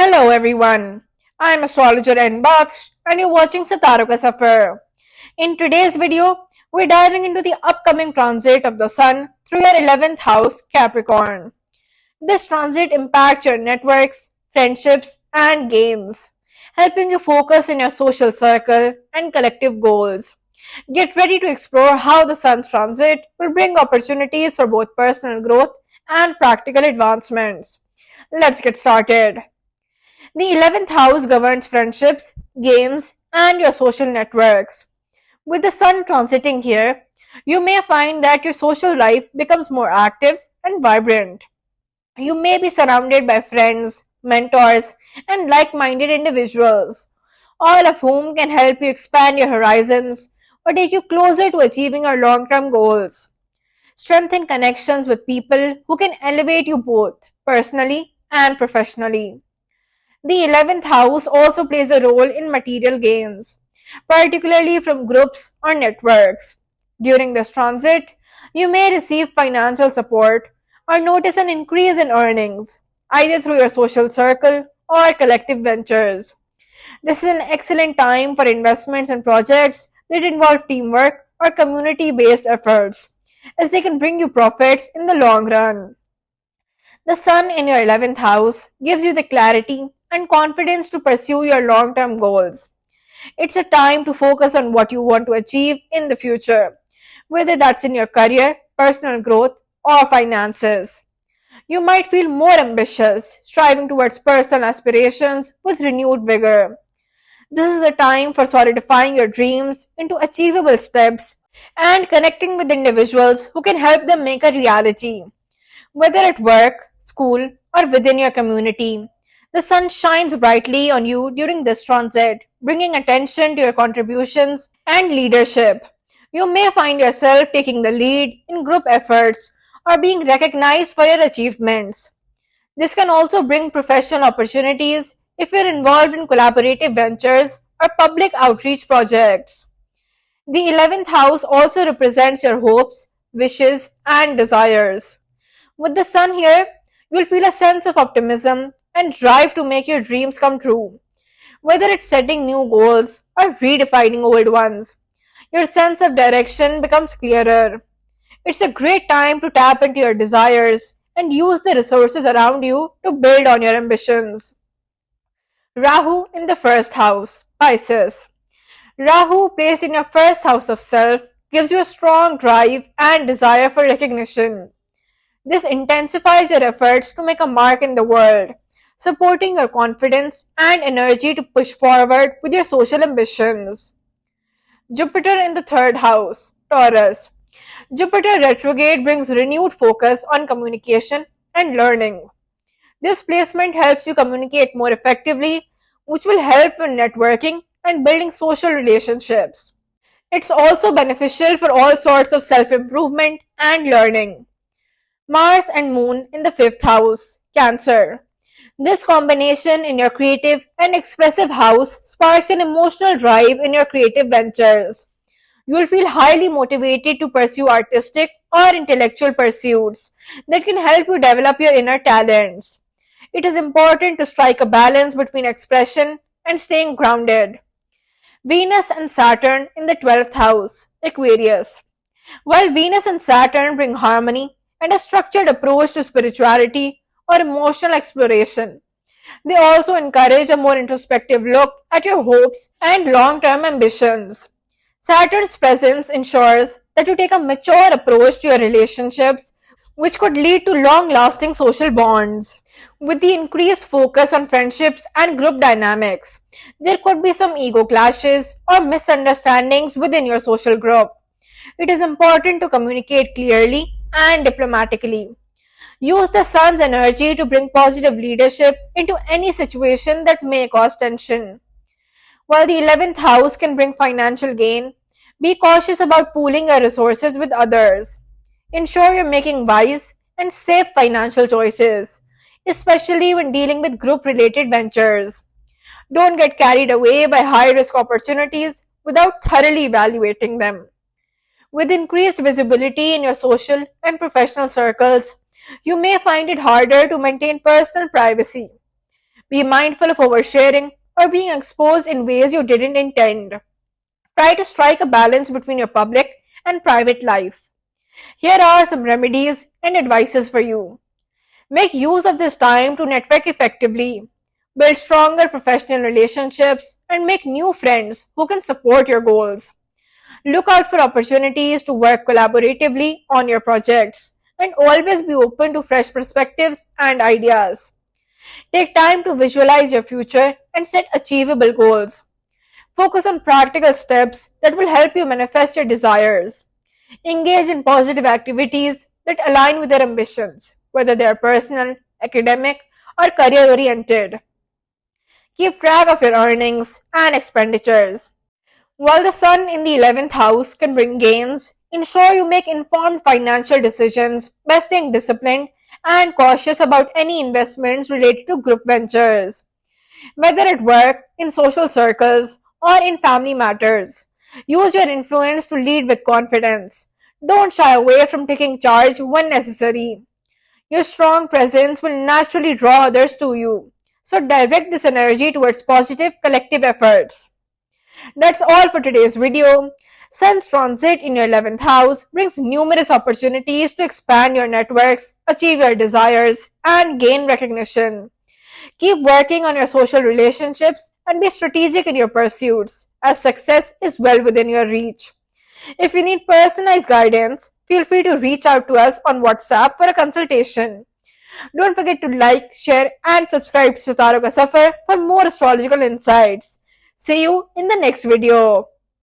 Hello everyone, I'm astrologer N Baksh and you're watching Sitaro Ka Safar. In today's video, we're diving into the upcoming transit of the Sun through your 11th house Capricorn. This transit impacts your networks, friendships, and gains, helping you focus in your social circle and collective goals. Get ready to explore how the Sun's transit will bring opportunities for both personal growth and practical advancements. Let's get started. The 11th house governs friendships, gains, and your social networks. With the sun transiting here, you may find that your social life becomes more active and vibrant. You may be surrounded by friends, mentors, and like minded individuals, all of whom can help you expand your horizons or take you closer to achieving your long term goals. Strengthen connections with people who can elevate you both personally and professionally. The 11th house also plays a role in material gains, particularly from groups or networks. During this transit, you may receive financial support or notice an increase in earnings, either through your social circle or collective ventures. This is an excellent time for investments and projects that involve teamwork or community based efforts, as they can bring you profits in the long run. The sun in your 11th house gives you the clarity and confidence to pursue your long term goals. It's a time to focus on what you want to achieve in the future, whether that's in your career, personal growth, or finances. You might feel more ambitious, striving towards personal aspirations with renewed vigor. This is a time for solidifying your dreams into achievable steps and connecting with individuals who can help them make a reality. Whether at work, school, or within your community, the sun shines brightly on you during this transit, bringing attention to your contributions and leadership. You may find yourself taking the lead in group efforts or being recognized for your achievements. This can also bring professional opportunities if you're involved in collaborative ventures or public outreach projects. The 11th house also represents your hopes, wishes, and desires. With the sun here, you'll feel a sense of optimism and drive to make your dreams come true. Whether it's setting new goals or redefining old ones, your sense of direction becomes clearer. It's a great time to tap into your desires and use the resources around you to build on your ambitions. Rahu in the first house, Pisces. Rahu, placed in your first house of self, gives you a strong drive and desire for recognition. This intensifies your efforts to make a mark in the world, supporting your confidence and energy to push forward with your social ambitions. Jupiter in the third house, Taurus. Jupiter retrograde brings renewed focus on communication and learning. This placement helps you communicate more effectively, which will help in networking and building social relationships. It's also beneficial for all sorts of self improvement and learning. Mars and Moon in the fifth house, Cancer. This combination in your creative and expressive house sparks an emotional drive in your creative ventures. You will feel highly motivated to pursue artistic or intellectual pursuits that can help you develop your inner talents. It is important to strike a balance between expression and staying grounded. Venus and Saturn in the 12th house, Aquarius. While Venus and Saturn bring harmony and a structured approach to spirituality or emotional exploration, they also encourage a more introspective look at your hopes and long term ambitions. Saturn's presence ensures that you take a mature approach to your relationships, which could lead to long lasting social bonds. With the increased focus on friendships and group dynamics, there could be some ego clashes or misunderstandings within your social group. It is important to communicate clearly and diplomatically. Use the sun's energy to bring positive leadership into any situation that may cause tension. While the 11th house can bring financial gain, be cautious about pooling your resources with others. Ensure you're making wise and safe financial choices, especially when dealing with group related ventures. Don't get carried away by high risk opportunities without thoroughly evaluating them. With increased visibility in your social and professional circles, you may find it harder to maintain personal privacy. Be mindful of oversharing or being exposed in ways you didn't intend. Try to strike a balance between your public and private life. Here are some remedies and advices for you. Make use of this time to network effectively, build stronger professional relationships, and make new friends who can support your goals. Look out for opportunities to work collaboratively on your projects, and always be open to fresh perspectives and ideas. Take time to visualize your future and set achievable goals. Focus on practical steps that will help you manifest your desires. Engage in positive activities that align with your ambitions, whether they are personal, academic, or career oriented. Keep track of your earnings and expenditures. While the sun in the 11th house can bring gains, ensure you make informed financial decisions by staying disciplined and cautious about any investments related to group ventures, whether at work, in social circles, or in family matters. Use your influence to lead with confidence. Don't shy away from taking charge when necessary. Your strong presence will naturally draw others to you. So direct this energy towards positive collective efforts. That's all for today's video. Sun's transit in your 11th house brings numerous opportunities to expand your networks, achieve your desires, and gain recognition. Keep working on your social relationships and be strategic in your pursuits, as success is well within your reach. If you need personalized guidance, feel free to reach out to us on WhatsApp for a consultation. Don't forget to like, share, and subscribe to Sitaro Ka Safar for more astrological insights. See you in the next video.